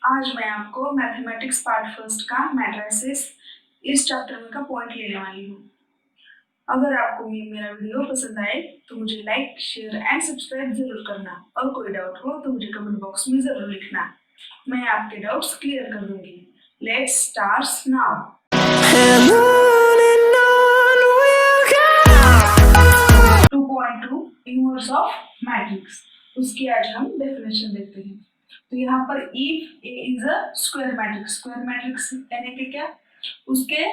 आज मैं आपको मैथमेटिक्स पार्ट फर्स्ट का मैट्रिसेस इस चैप्टर में का पॉइंट लेने वाली हूँ। अगर आपको मेरा वीडियो पसंद आए तो मुझे लाइक, शेयर एंड सब्सक्राइब जरूर करना और कोई डाउट हो तो मुझे कमेंट बॉक्स में जरूर लिखना। मैं आपके डाउट्स क्लियर कर दूंगी। Let's start now. 2.2 inverse of matrix, उसकी आज हम डेफिनेशन देखते हैं। तो यहाँ पर if A is a square matrix, square matrix यानी कि क्या, उसके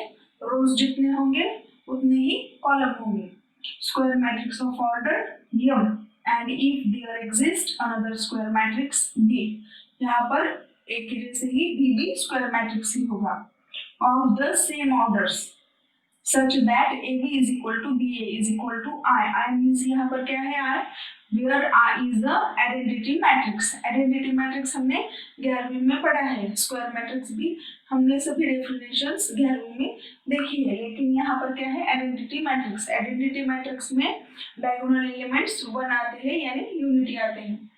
रोज जितने होंगे उतने ही कॉलम होंगे। Square matrix of order m and if there exist another square matrix b, यहाँ पर एक के जैसे ही b भी स्क्वायर मैट्रिक्स ही होगा of the same orders such that AB is equal to BA is equal to I. I means यहाँ पर क्या है I? Where I is the identity matrix. Identity matrix हमने 11वीं में पढ़ा है। स्क्वायर मैट्रिक्स भी हमने सभी डेफिनेशंस 11वीं में देखी है, लेकिन यहाँ पर क्या है आइडेंटिटी मैट्रिक्स। आइडेंटिटी मैट्रिक्स में डायगोनल एलिमेंट्स 1 आते हैं यानी यूनिटी आते हैं।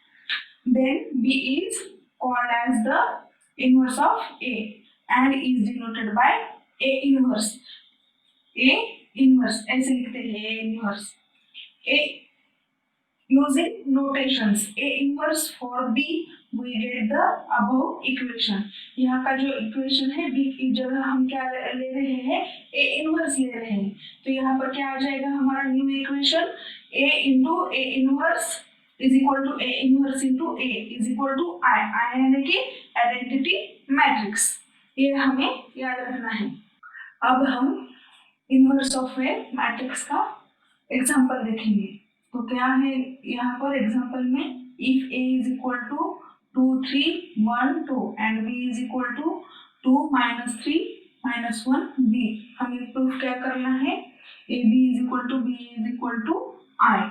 Then B is called as the inverse of A and is denoted by A inverse. A inverse ऐसे लिखते हैं A inverse. A using notations A inverse for B we get the above equation. यहाँ का जो equation है B की जगह हम क्या ले रहे हैं, A inverse ले रहे हैं, तो यहाँ पर क्या आ जाएगा हमारा new equation A into A inverse is equal to A inverse into A is equal to I. I यानी कि आइडेंटिटी मैट्रिक्स, ये हमें याद रखना है। अब हम इनवर्स ऑफ ए मैट्रिक्स का एग्जांपल देखेंगे। तो क्या है यहाँ पर एग्जांपल में, if A is equal to 2 3 1 2 and B is equal to 2 3 1 B, हमें प्रूफ क्या करना है, A B is equal to B is equal to I,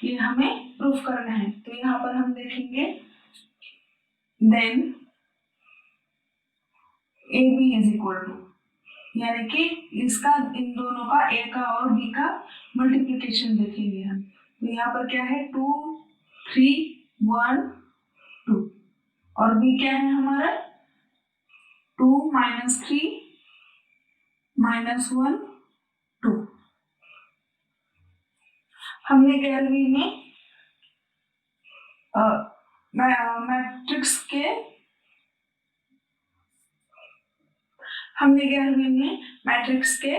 ये हमें प्रूफ करना है। तो यहाँ पर हम देखेंगे then A B is equal to, यानी कि इसका इन दोनों का ए का और बी का मल्टीप्लिकेशन देखेंगे हम। तो यहाँ पर क्या है 2 3 1 2 और बी क्या है हमारा 2 3 1 2। हमने 11वीं में मैट्रिक्स के मैट्रिक्स के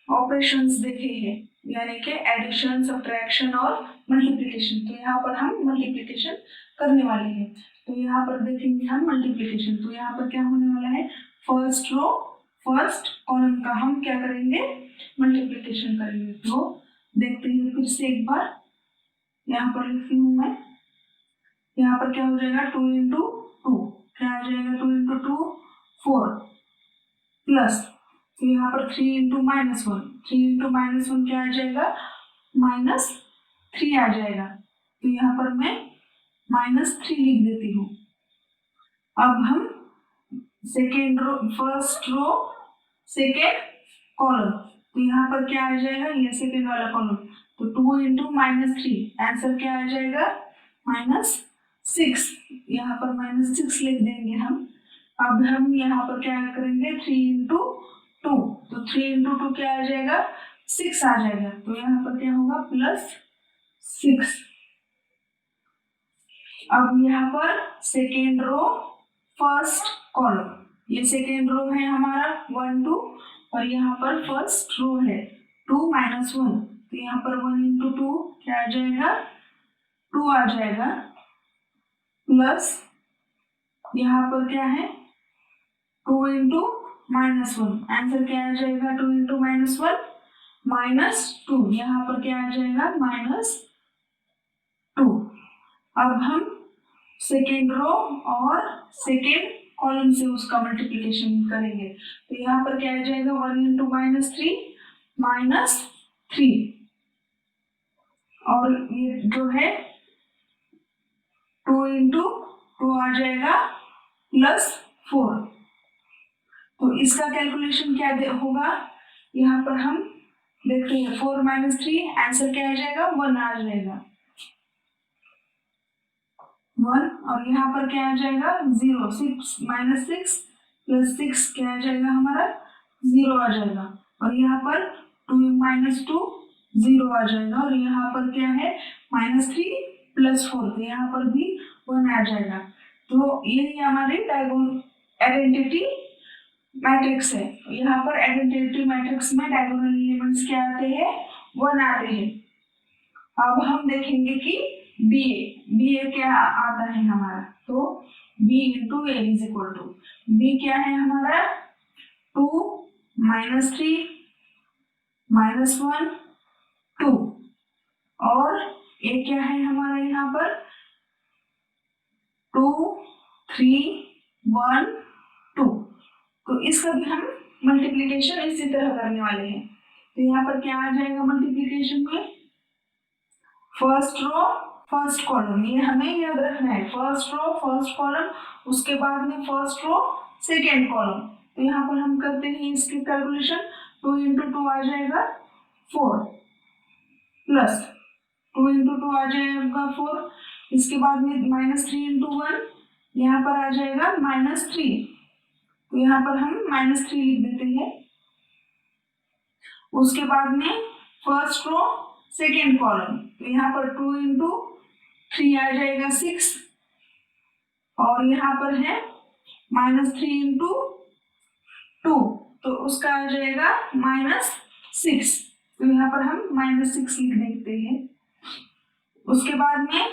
ऑपरेशंस देखे हैं, यानी कि एडिशन, सब्ट्रैक्शन और मल्टीप्लिकेशन। तो यहाँ पर हम मल्टीप्लिकेशन करने वाले हैं। तो यहाँ पर देखेंगे हम मल्टीप्लिकेशन। तो यहाँ पर क्या होने वाला है, फर्स्ट रो फर्स्ट कॉलम का हम क्या करेंगे, मल्टीप्लिकेशन करेंगे। तो देखते हैं फिर से एक बार, यहाँ पर लिखती हूँ मैं, यहाँ पर क्या हो जाएगा 2 into 2, क्या आ जाएगा 2 into 2 4 प्लस, तो यहाँ पर 3 into -1, 3 into -1 क्या आ जाएगा -3 आ जाएगा। तो यहाँ पर मैं -3 लिख देती हूँ। अब हम second row first row second column, तो यहाँ पर क्या आ जाएगा, ये सेकेंड वाला कॉलम, तो 2 into -3 आंसर क्या आ जाएगा -6, यहाँ पर -6 लिख देंगे हम। अब हम यहाँ पर क्या करेंगे 3 into 2, तो 3 into 2 क्या आ जाएगा 6 आ जाएगा। तो यहाँ पर क्या होगा +6। अब यहाँ पर सेकेंड रो फर्स्ट कॉलम, ये सेकेंड रो है हमारा 1 2 और यहाँ पर फर्स्ट रो है 2 1, तो यहाँ पर 1 into 2 क्या आ जाएगा 2 आ जाएगा, प्लस यहाँ पर क्या है 2 into -1, आंसर क्या आ जाएगा 2 into -1 -2, यहाँ पर क्या आ जाएगा -2। अब हम सेकेंड रो और सेकेंड कॉलम से उसका मल्टीप्लिकेशन करेंगे। तो यहाँ पर क्या आ जाएगा 1 into -3 और ये जो है 2 into 2 आ जाएगा +4। तो इसका कैलकुलेशन क्या होगा, यहाँ पर हम देखते हैं 4 - 3 आंसर क्या आ जाएगा 1 आ जाएगा। 1 और यहाँ पर क्या आ जाएगा 0, 6 माइनस 6 प्लस 6 क्या आ जाएगा हमारा 0 आ जाएगा और यहाँ पर 2 माइनस 2 0 आ जाएगा और यहाँ पर क्या है -3 प्लस 4 तो यहाँ पर भी 1 आ जाएगा। तो यही हमारी आइडेंटिटी मैट्रिक्स है। यहाँ पर आइडेंटिटी मैट्रिक्स में डायगोनल एलिमेंट्स क्या आते हैं 1 आते हैं। अब हम देखेंगे कि बी ए क्या आता है हमारा, तो B into A is equal to B क्या है हमारा 2 -3 -1 2 और ए क्या है हमारा यहाँ पर 2 3 1 2। तो इसका भी हम मल्टीप्लिकेशन इसी तरह करने वाले हैं। तो यहाँ पर क्या आ जाएगा मल्टीप्लिकेशन में फर्स्ट रो फर्स्ट कॉलम, ये हमें याद रखना है फर्स्ट रो फर्स्ट कॉलम, उसके बाद में फर्स्ट रो सेकेंड कॉलम। तो यहाँ पर हम करते हैं इसकी कैलकुलेशन 2 इंटू 2 आ जाएगा 4 प्लस 2 इंटू 2 आ जाएगा 4, इसके बाद में -3 इंटू 1 यहाँ पर आ जाएगा -3, तो यहाँ पर हम -3 लिख देते हैं। उसके बाद में फर्स्ट रो सेकेंड कॉलम, तो यहाँ पर 2 इंटू 3 आ जाएगा 6 और यहाँ पर है -3 इंटू 2 तो उसका आ जाएगा -6, तो यहाँ पर हम -6 लिख देते हैं। उसके बाद में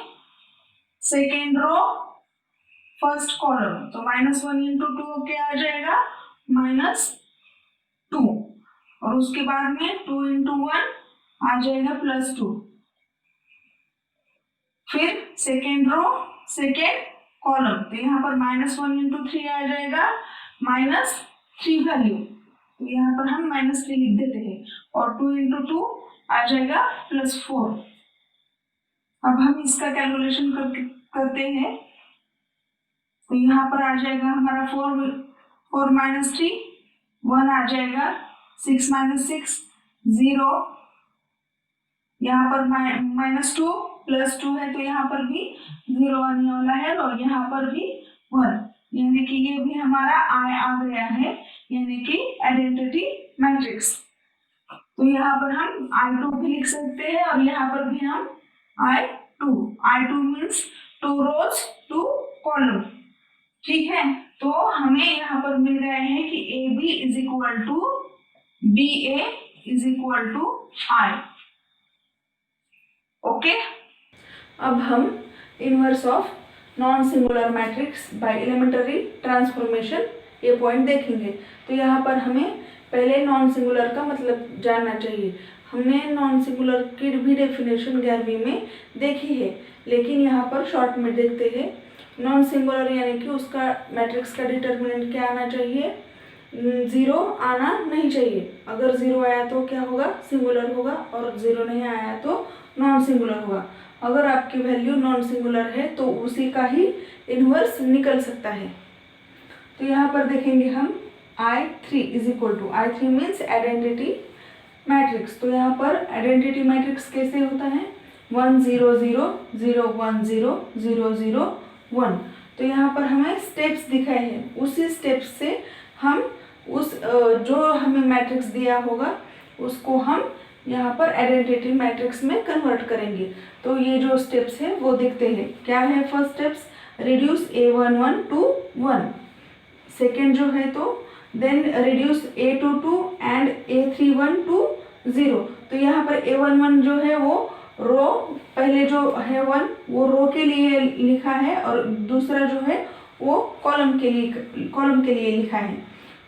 सेकेंड रो फर्स्ट कॉलम, तो -1 इंटू 2 क्या आ जाएगा -2 और उसके बाद में 2 इंटू 1 आ जाएगा +2। फिर सेकेंड रो सेकेंड कॉलम, तो यहाँ पर -1 इंटू 3 आ जाएगा -3 वैल्यू, तो यहाँ पर हम -3 लिख देते हैं और 2 इंटू 2 आ जाएगा +4। अब हम इसका कैलकुलेशन करते हैं, तो यहाँ पर आ जाएगा हमारा 4 माइनस 3 1 आ जाएगा 6 माइनस 6 0, यहाँ पर -2 +2 है तो यहाँ पर भी 0 आने वाला है और यहाँ पर भी 1, यानी कि ये भी हमारा I आ गया है, यानी कि आइडेंटिटी मैट्रिक्स। तो यहाँ पर हम I2 भी लिख सकते हैं और यहाँ पर भी हम I2 मीन्स 2 रोज 2 कॉलम, ठीक है। तो हमें यहाँ पर मिल गया है कि AB is equal to BA is equal to I, okay. अब हम inverse of non singular matrix by elementary transformation ये पॉइंट देखेंगे। तो यहाँ पर हमें पहले नॉन सिंगुलर का मतलब जानना चाहिए। हमने नॉन सिंगुलर की भी डेफिनेशन 11वीं में देखी है, लेकिन यहाँ पर शॉर्ट में देखते हैं। नॉन सिंगुलर यानी कि उसका मैट्रिक्स का डिटर्मिनेंट क्या आना चाहिए, 0 आना नहीं चाहिए। अगर 0 आया तो क्या होगा, सिंगुलर होगा, और 0 नहीं आया तो नॉन सिंगुलर होगा। अगर आपकी वैल्यू नॉन सिंगुलर है तो उसी का ही इन्वर्स निकल सकता है। तो यहाँ पर देखेंगे हम I3 is equal to I3 means identity matrix. तो यहाँ पर आइडेंटिटी मैट्रिक्स कैसे होता है 1 0 0 0 1 0 0 0 1। तो यहाँ पर हमें स्टेप्स दिखाए हैं, उसी स्टेप्स से हम उस जो हमें मैट्रिक्स दिया होगा उसको हम यहाँ पर आइडेंटिटी मैट्रिक्स में कन्वर्ट करेंगे। तो ये जो स्टेप्स हैं वो देखते हैं। क्या है first steps, reduce A11 to 1। Second जो है तो then reduce A22 and A31 to 0। तो यहाँ पर A11 जो है वो रो, पहले जो है 1 वो रो के लिए लिखा है और दूसरा जो है वो कॉलम के लिए लिखा है।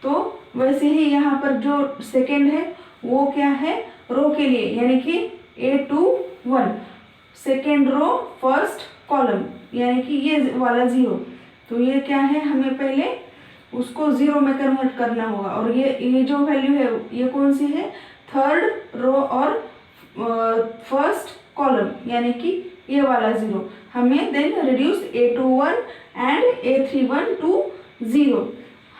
तो वैसे ही यहाँ पर जो सेकेंड है वो क्या है, रो के लिए, यानी कि A21 second row first column, यानी कि ये वाला 0। तो ये क्या है, हमें पहले उसको 0 में कन्वर्ट करना होगा। और ये जो वैल्यू है ये कौन सी है, थर्ड रो और फर्स्ट कॉलम, यानी कि ये वाला 0। हमें then reduce A21 and A31 to 0।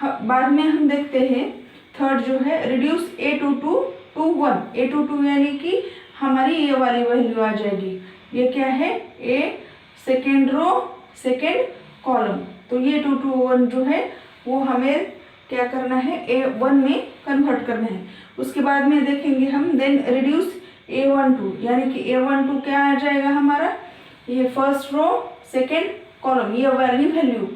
बाद में हम देखते हैं थर्ड जो है रिड्यूस A22 to 1। A22 यानी कि हमारी ये वाली वैल्यू आ जाएगी। ये क्या है, A second row second column. तो ये 2 2 1 जो है वो हमें क्या करना है, A1 में कन्वर्ट करना है। उसके बाद में देखेंगे हम देन रिड्यूस A12, यानी कि A12 क्या आ जाएगा हमारा, ये फर्स्ट रो सेकेंड कॉलम, ये वाली वैल्यू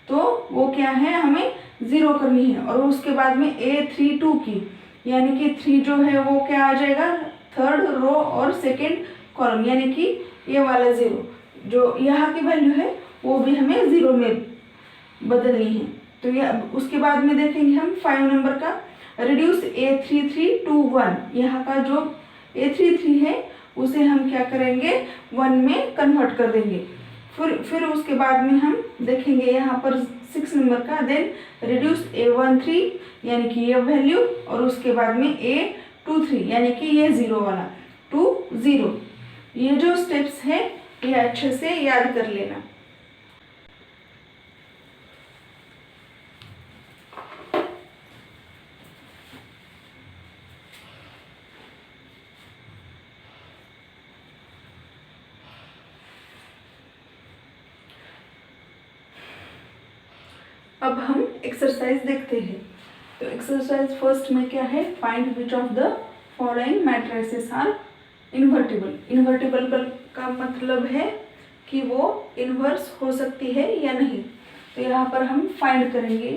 तो वो क्या है हमें 0 करनी है। और उसके बाद में A32 की, यानी कि 3 जो है वो क्या आ जाएगा, थर्ड रो और सेकेंड कॉलम, यानी कि ये वाला 0 जो यहाँ की वैल्यू है वो भी हमें 0 में बदलनी है। तो ये उसके बाद में देखेंगे हम 5 नंबर का रिड्यूस A33 to 1, यहाँ का जो A33 है उसे हम क्या करेंगे 1 में कन्वर्ट कर देंगे। फिर उसके बाद में हम देखेंगे यहाँ पर 6 नंबर का देन रिड्यूस A13, यानी कि ये वैल्यू, और उसके बाद में A23 यानी कि ये 0 वाला टू 0। ये जो स्टेप्स है ये अच्छे से याद कर लेना। अब हम एक्सरसाइज देखते हैं। तो एक्सरसाइज फर्स्ट में क्या है, find which of the following matrices are invertible. Invertible का मतलब है कि वो इन्वर्स हो सकती है या नहीं। तो यहाँ पर हम फाइंड करेंगे।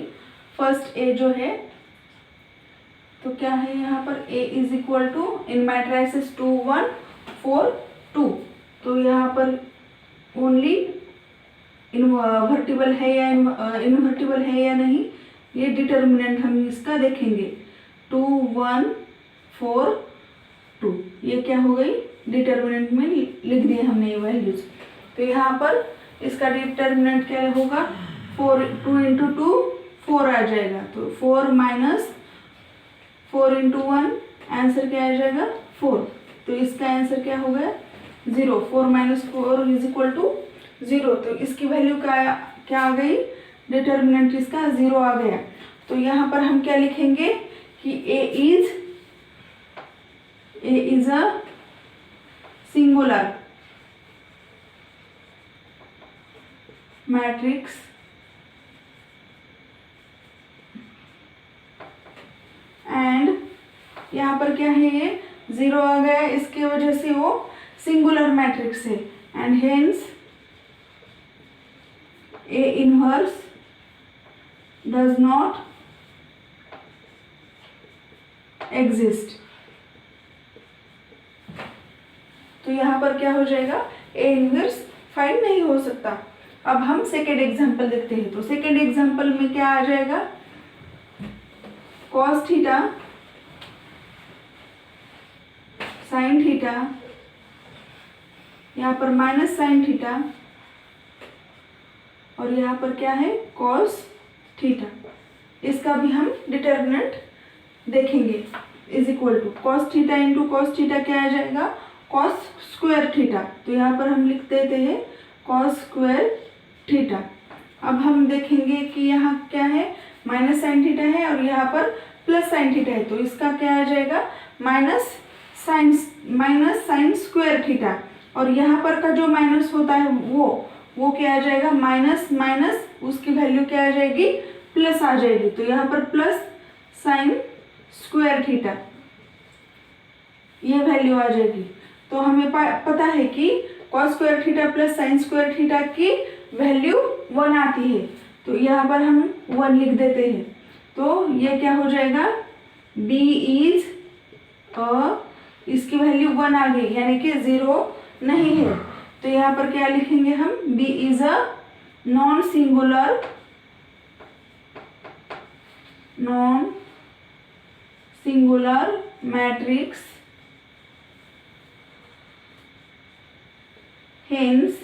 फर्स्ट ए जो है तो क्या है यहाँ पर A इज इक्वल टू इन मैट्रिसेस 2 1 4 2। तो यहाँ पर ओनली इन्वर्टिबल है या इन्वर्टिबल है या नहीं, ये डिटर्मिनेंट हम इसका देखेंगे। 2 1 4 2 ये क्या हो गई, डिटर्मिनेंट में लिख दिए हमने ये वैल्यूज। तो यहाँ पर इसका डिटर्मिनेंट क्या होगा, 4 2 इंटू 2 4 आ जाएगा। तो 4 माइनस 4 इंटू 1 आंसर क्या आ जाएगा 4। तो इसका आंसर क्या हो गया 0। 4 माइनस 4 इज इक्वल टू 0। तो इसकी वैल्यू क्या आ गई, डिटर्मिनेंट इसका 0 आ गया। तो यहाँ पर हम क्या लिखेंगे कि A is a singular matrix and यहाँ पर क्या है, ये 0 आ गया, इसकी वजह से वो सिंगुलर मैट्रिक्स है and hence A inverse does not exist। तो यहाँ पर क्या हो जाएगा, A इनवर्स फाइंड नहीं हो सकता। अब हम सेकेंड एग्जाम्पल देखते हैं। तो सेकेंड एग्जाम्पल में क्या आ जाएगा, cos थीटा sin थीटा, यहाँ पर माइनस साइन थीटा, और यहाँ पर क्या है cos थीटा। इसका भी हम डिटर्मिनेंट देखेंगे is equal to cos theta into cos theta क्या आ जाएगा, cos स्क्वायर थीटा। तो यहाँ पर हम लिख देते हैं cos स्क्वायर थीटा। अब हम देखेंगे कि यहाँ क्या है, माइनस साइन थीटा है और यहाँ पर प्लस साइन थीटा है। तो इसका क्या आ जाएगा, माइनस साइन स्क्वायर थीटा। और यहाँ पर का जो माइनस होता है वो क्या आ जाएगा, माइनस माइनस उसकी वैल्यू क्या आ जाएगी, प्लस आ जाएगी। तो यहाँ पर प्लस साइन स्क्वायर थीटा ये वैल्यू आ जाएगी। तो हमें पता है कि cos square theta plus sine square theta की वैल्यू 1 आती है। तो यहाँ पर हम 1 लिख देते हैं। तो ये क्या हो जाएगा, B इज इसकी वैल्यू 1 आ गई, यानी कि 0 नहीं है। तो यहाँ पर क्या लिखेंगे हम, B is a non singular matrix, hence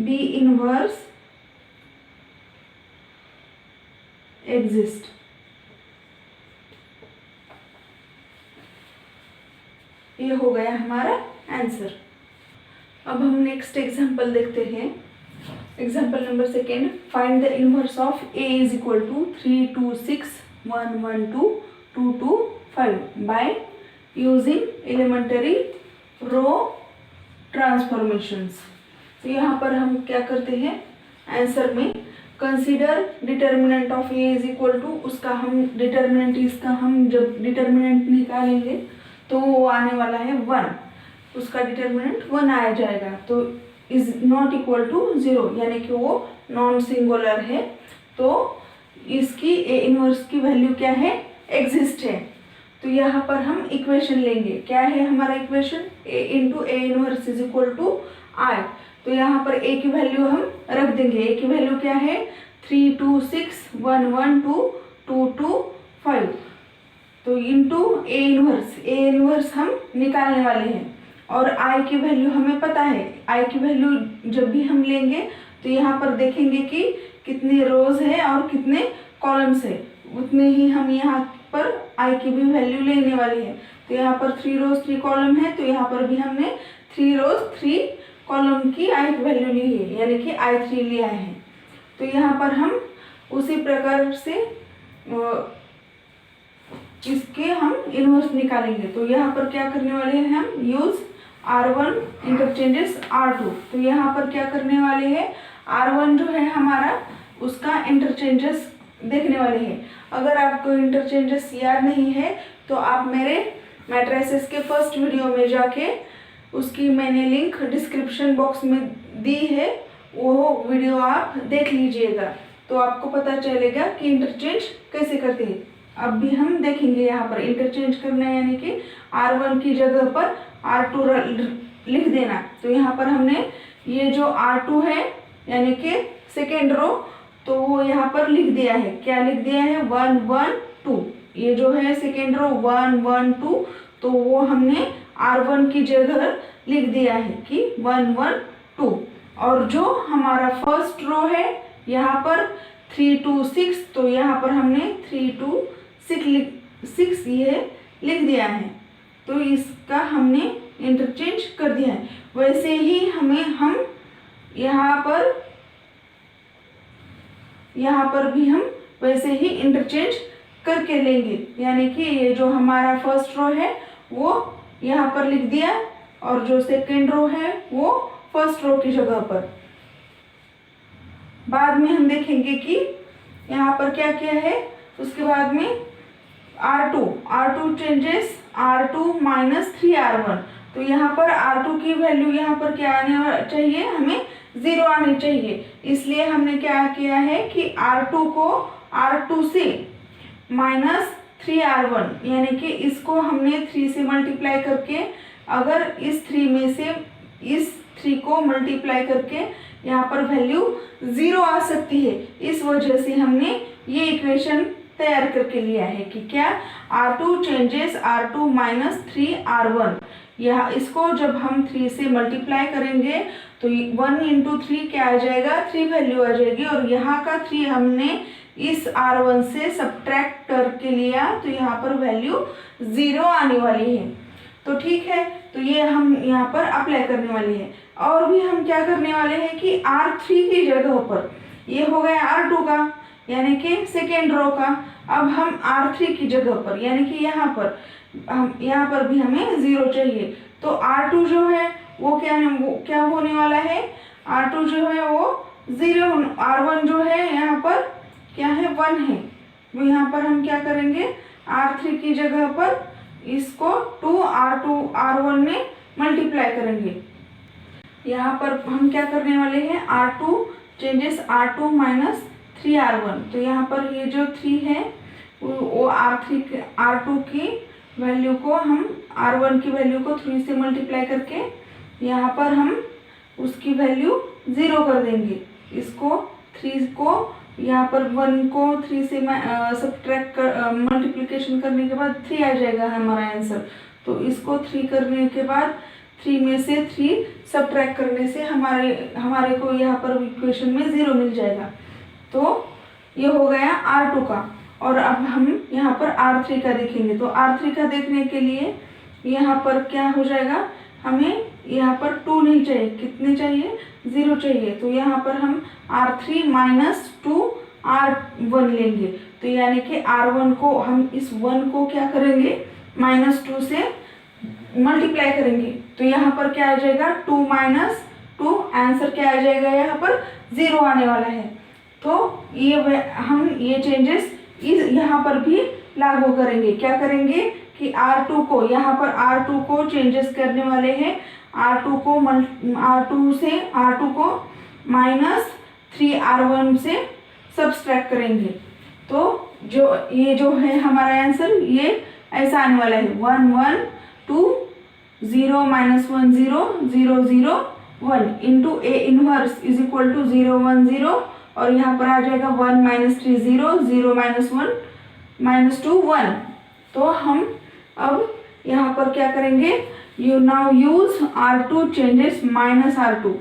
B inverse exist। ये हो गया हमारा आंसर। अब हम नेक्स्ट एग्जांपल देखते हैं। Example number second, find the inverse of A is equal to 3 2 6 1 1 2 2 2 5 by using elementary row transformations. तो यहाँ पर हम क्या करते हैं, आंसर में consider determinant of A is equal to, उसका हम डिटर्मिनेंट, इसका हम जब डिटर्मिनेंट निकालेंगे तो वो आने वाला है 1, उसका डिटर्मिनेंट 1 आ जाएगा। तो इज नॉट इक्वल टू 0, यानी कि वो नॉन सिंगुलर है। तो इसकी ए इनवर्स की वैल्यू क्या है, एग्जिस्ट है। तो यहाँ पर हम इक्वेशन लेंगे, क्या है हमारा equation, A into A inverse is equal to I. तो यहाँ पर ए की वैल्यू हम रख देंगे, ए की वैल्यू क्या है 3 2 6 1 1 2 2 2 5। तो इंटू ए इनवर्स हम निकालने वाले हैं और आई की वैल्यू हमें पता है। आई की वैल्यू जब भी हम लेंगे तो यहाँ पर देखेंगे कि कितने रोज है और कितने कॉलम्स है, उतने ही हम यहाँ पर आई की भी वैल्यू लेने वाली है। तो यहाँ पर 3 रोज 3 कॉलम है, तो यहाँ पर भी हमने 3 रोज 3 कॉलम की आई की वैल्यू ली है, यानी कि I3 लिया है। तो यहाँ पर हम उसी प्रकार से इसके हम इनवर्स निकालेंगे। तो यहाँ पर क्या करने वाले हैं हम, यूज R1 इंटरचेंजेस R2। तो यहाँ पर क्या करने वाले हैं, R1 जो है हमारा, उसका इंटरचेंजेस देखने वाले हैं। अगर आपको इंटरचेंजेस याद नहीं है तो आप मेरे मैट्रिसेस के फर्स्ट वीडियो में जाके, उसकी मैंने लिंक डिस्क्रिप्शन बॉक्स में दी है, वो वीडियो आप देख लीजिएगा तो आपको पता चलेगा कि इंटरचेंज कैसे करते हैं। अब भी हम देखेंगे यहाँ पर इंटरचेंज करना, यानी कि R1 की जगह पर R2 लिख देना। तो यहाँ पर हमने ये जो R2 है यानी कि सेकेंड रो, तो वो यहाँ पर लिख दिया है, क्या लिख दिया है 1 1 2। ये जो है सेकेंड रो 1 1 2, तो वो हमने R1 की जगह लिख दिया है कि 1 1 2। और जो हमारा फर्स्ट रो है यहाँ पर 3 2 6, तो यहाँ पर हमने 3 2 6 ये लिख दिया है। तो इसका हमने इंटरचेंज कर दिया है। वैसे ही हम यहाँ पर भी हम वैसे ही इंटरचेंज करके लेंगे, यानी कि ये जो हमारा फर्स्ट रो है वो यहाँ पर लिख दिया और जो सेकेंड रो है वो फर्स्ट रो की जगह पर। बाद में हम देखेंगे कि यहाँ पर क्या क्या है। उसके बाद में R2 changes R2 minus 3R1। तो यहाँ पर R2 की वैल्यू यहाँ पर क्या आने चाहिए, हमें 0 आनी चाहिए। इसलिए हमने क्या किया है कि R2 को R2 से माइनस 3R1, यानी कि इसको हमने 3 से मल्टीप्लाई करके, अगर इस 3 में से इस 3 को मल्टीप्लाई करके यहाँ पर वैल्यू 0 आ सकती है। इस वजह से हमने ये इक्वेशन तैयार करके लिया है कि क्या R2 changes R2 minus 3R1। यह इसको जब हम 3 से मल्टीप्लाई करेंगे तो 1 इंटू 3 क्या आ जाएगा, 3 वैल्यू आ जाएगी। और यहाँ का 3 हमने इस R1 से सब्ट्रैक्ट करके लिया, तो यहाँ पर वैल्यू 0 आने वाली है। तो ठीक है, तो ये हम यहाँ पर अप्लाई करने वाले हैं। और भी हम क्या करने वाले हैं कि R3 की जगह पर, ये हो गया R2 का यानी कि सेकेंड रो का, अब हम R3 की जगह पर यानी कि यहाँ पर भी हमें 0 चाहिए। तो R2 जो है वो क्या होने वाला है, R2 जो है वो 0, R1 जो है यहाँ पर क्या है 1 है। तो यहाँ पर हम क्या करेंगे, R3 की जगह पर इसको 2R2 R1 में मल्टीप्लाई करेंगे। यहाँ पर हम क्या करने वाले हैं, R2 changes R2 minus 3R1। तो यहाँ पर ये जो 3 है वो R2 की वैल्यू को हम R1 की वैल्यू को 3 से मल्टीप्लाई करके यहाँ पर हम उसकी वैल्यू 0 कर देंगे। इसको 3 को यहाँ पर 1 को 3 से सब्ट्रैक्ट मल्टीप्लिकेशन करने के बाद 3 आ जाएगा हमारा आंसर। तो इसको 3 करने के बाद 3 में से 3 सब्ट्रैक्ट करने से हमारे को यहाँ पर इक्वेशन में 0 मिल जाएगा। तो ये हो गया R2 का। और अब हम यहाँ पर R3 का देखेंगे। तो R3 का देखने के लिए यहाँ पर क्या हो जाएगा, हमें यहाँ पर 2 नहीं चाहिए, कितने चाहिए, 0 चाहिए। तो यहाँ पर हम R3 माइनस 2R1 लेंगे। तो यानी कि R1 को हम इस 1 को क्या करेंगे, माइनस 2 से मल्टीप्लाई करेंगे। तो यहाँ पर क्या आ जाएगा, 2 माइनस 2, आंसर क्या आ जाएगा, यहाँ पर 0 आने वाला है। तो ये हम ये चेंजेस इस यहाँ पर भी लागू करेंगे। क्या करेंगे कि R2 को, यहाँ पर R2 को चेंजेस करने वाले हैं। R2 को -3R1 से सब्सट्रैक्ट करेंगे। तो जो है हमारा आंसर, ये ऐसा आने वाला है 1 1 2 0 -1 0 0 0 1 into A inverse is equal to 0 1 0, और यहाँ पर आ जाएगा 1 -3 0 0 -1 -2 1। तो हम अब यहाँ पर क्या करेंगे, you now use R2 changes -R2।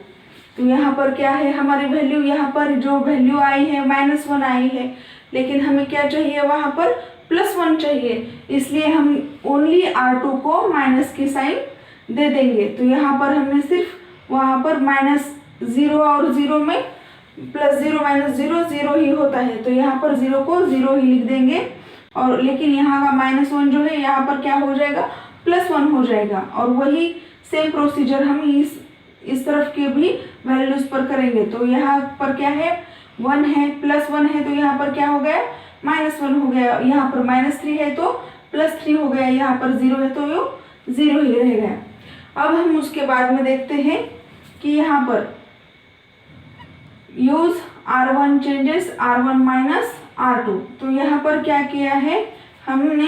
तो यहाँ पर क्या है हमारी वैल्यू, यहाँ पर जो वैल्यू आई है -1 आई है, लेकिन हमें क्या चाहिए, वहाँ पर +1 चाहिए, इसलिए हम ओनली R2 को माइनस की साइन दे देंगे। तो यहाँ पर हमने सिर्फ वहाँ पर -0 और 0 में +0 -0 0 ही होता है, तो यहाँ पर 0 को 0 ही लिख देंगे। और लेकिन यहाँ का -1 जो है, यहाँ पर क्या हो जाएगा, +1 हो जाएगा। और वही सेम प्रोसीजर हम इस तरफ के भी वैल्यूज पर करेंगे। तो यहाँ पर क्या है, 1 है +1 है, तो यहाँ पर क्या हो गया, -1 हो गया। यहाँ पर -3 है तो +3 हो गया। यहाँ पर 0 है तो वो 0 ही रहेगा। अब हम उसके बाद में देखते हैं कि यहाँ पर use R1 changes R1 -R2। तो यहाँ पर क्या किया है हमने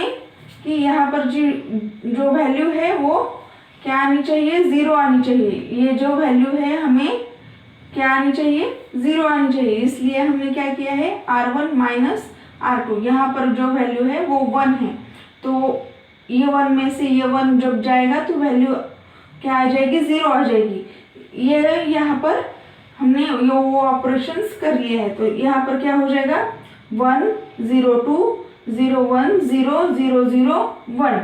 कि यहाँ पर जो वैल्यू है वो क्या आनी चाहिए, 0 आनी चाहिए। ये जो वैल्यू है हमें क्या आनी चाहिए, 0 आनी चाहिए। इसलिए हमने क्या किया है, R1 -R2। यहाँ पर जो वैल्यू है वो 1 है, तो ये 1 में से ये 1 जब जाएगा तो वैल्यू क्या आ जाएगी, 0 आ जाएगी। ये यहाँ पर हमने वो ऑपरेशंस कर लिए हैं। तो यहाँ पर क्या हो जाएगा, 1 0 2 0 1 0 0 0 1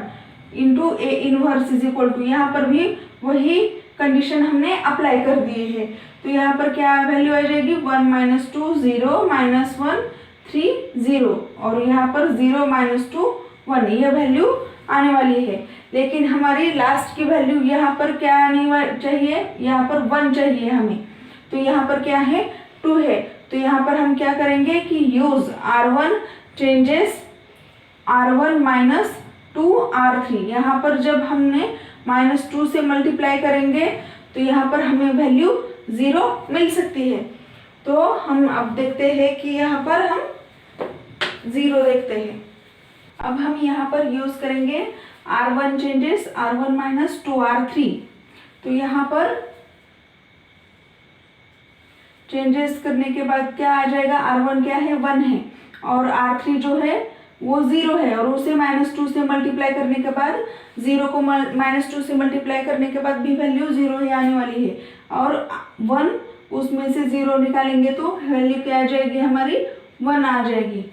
into A inverse is equal to, यहाँ पर भी वही कंडीशन हमने अप्लाई कर दिए है। तो यहाँ पर क्या वैल्यू आ जाएगी, 1 -2 0 -1 3 0, और यहाँ पर 0 -2 1, यह वैल्यू आने वाली है। लेकिन हमारी लास्ट की वैल्यू यहाँ पर क्या आनी चाहिए, यहाँ पर 1 चाहिए हमें। तो यहाँ पर क्या है, 2 है। तो यहाँ पर हम क्या करेंगे कि use R1 changes R1 -2R3। यहाँ पर जब हमने -2 से मल्टीप्लाई करेंगे तो यहाँ पर हमें वैल्यू 0 मिल सकती है। तो हम अब देखते हैं कि यहाँ पर हम 0 देखते हैं। अब हम यहाँ पर यूज करेंगे R1 चेंजेस R1 -2R3। तो यहाँ पर चेंजेस करने के बाद क्या आ जाएगा, R1 क्या है, 1 है, और R3 जो है वो 0 है, और उसे -2 से मल्टीप्लाई करने के बाद 0 को -2 से मल्टीप्लाई करने के बाद भी वैल्यू 0 ही आने वाली है। और 1 उसमें से 0 निकालेंगे तो वैल्यू क्या आ जाएगी, हमारी 1 आ जाएगी।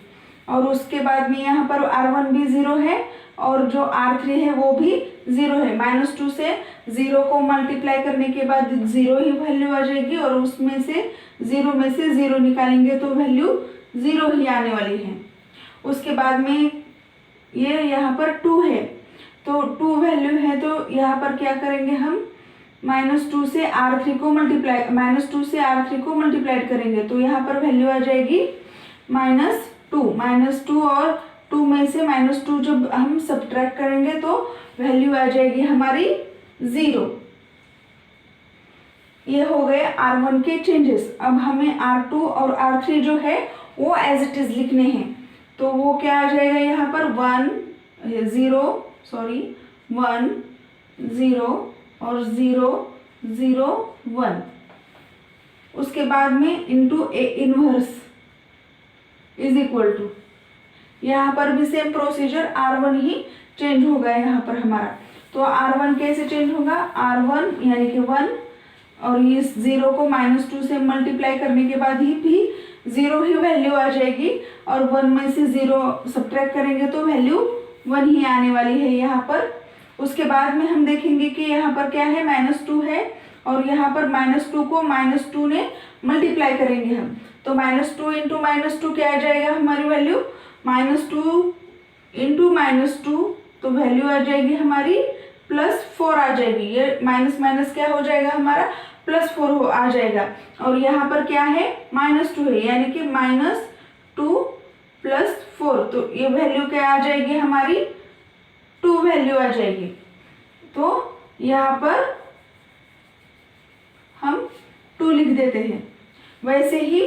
और उसके बाद में यहाँ पर R1 भी 0 है, और जो R3 है वो भी 0 है। -2 से 0 को मल्टीप्लाई करने के बाद 0 ही वैल्यू आ जाएगी, और उसमें से 0 में से 0 निकालेंगे तो वैल्यू 0 ही आने वाली है। उसके बाद में ये यहाँ पर 2 है, तो 2 वैल्यू है, तो यहाँ पर क्या करेंगे हम, -2 से R3 को मल्टीप्लाई करेंगे। तो यहाँ पर वैल्यू आ जाएगी -2 और 2 में से -2 जब हम सब्ट्रैक्ट करेंगे तो वैल्यू आ जाएगी हमारी 0। ये हो गए R1 के चेंजेस। अब हमें R2 और R3 जो है वो एज इट इज लिखने हैं। तो वो क्या आ जाएगा, यहाँ पर 1 0 और 0 0 1। उसके बाद में into A inverse is equal to, यहाँ पर भी सेम प्रोसीजर, R1 ही चेंज होगा यहाँ पर हमारा। तो R1 कैसे चेंज होगा, R1 यानी कि 1, और इस 0 को -2 से मल्टीप्लाई करने के बाद ही भी 0 ही वैल्यू आ जाएगी, और 1 में से 0 सब्ट्रैक्ट करेंगे तो वैल्यू 1 ही आने वाली है यहाँ पर। उसके बाद में हम देखेंगे कि यहाँ पर क्या है, -2 है, और यहाँ पर -2 को -2 ने मल्टीप्लाई करेंगे हम। तो -2 इंटू -2 क्या आ जाएगा हमारी वैल्यू, -2 इंटू -2, तो वैल्यू आ जाएगी हमारी +4 आ जाएगी। ये माइनस माइनस क्या हो जाएगा हमारा +4 हो आ जाएगा और यहाँ पर क्या है -2 है, यानी कि -2 + 4, तो ये वैल्यू क्या आ जाएगी हमारी 2 वैल्यू आ जाएगी। तो यहाँ पर हम 2 लिख देते हैं। वैसे ही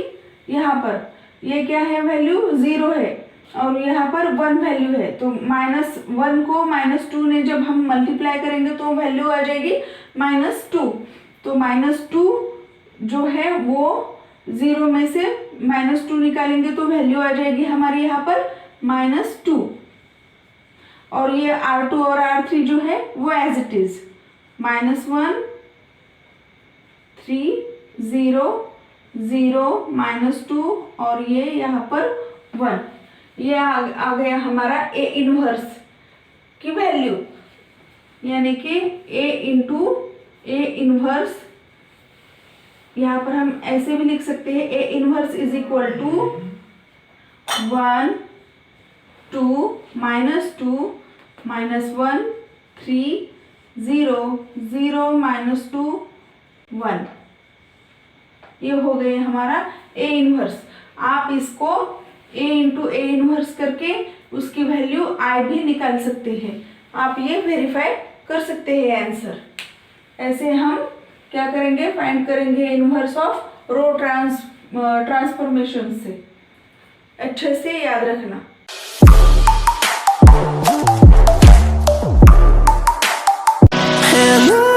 यहाँ पर ये क्या है वैल्यू 0 है और यहाँ पर 1 वैल्यू है, तो -1 को -2 ने जब हम मल्टीप्लाई करेंगे तो वैल्यू आ जाएगी -2। तो -2 जो है वो 0 में से -2 निकालेंगे तो वैल्यू आ जाएगी हमारी यहाँ पर -2। और ये R2 और R3 जो है वो एज इट इज -1 3 0 0 -2 और ये यहाँ पर 1। ये आ गया हमारा A इनवर्स की वैल्यू, यानी कि A इंटू A इनवर्स, यहाँ पर हम ऐसे भी लिख सकते हैं A inverse is equal to 1 2 -2 -1 3 0 0 -2 1। ये हो गए हमारा A इनवर्स। आप इसको A इंटू A इनवर्स करके उसकी वैल्यू I भी निकाल सकते हैं। आप ये वेरीफाई कर सकते हैं आंसर। ऐसे हम क्या करेंगे, फाइंड करेंगे इनवर्स ऑफ रो ट्रांसफॉर्मेशन से। अच्छे से याद रखना। And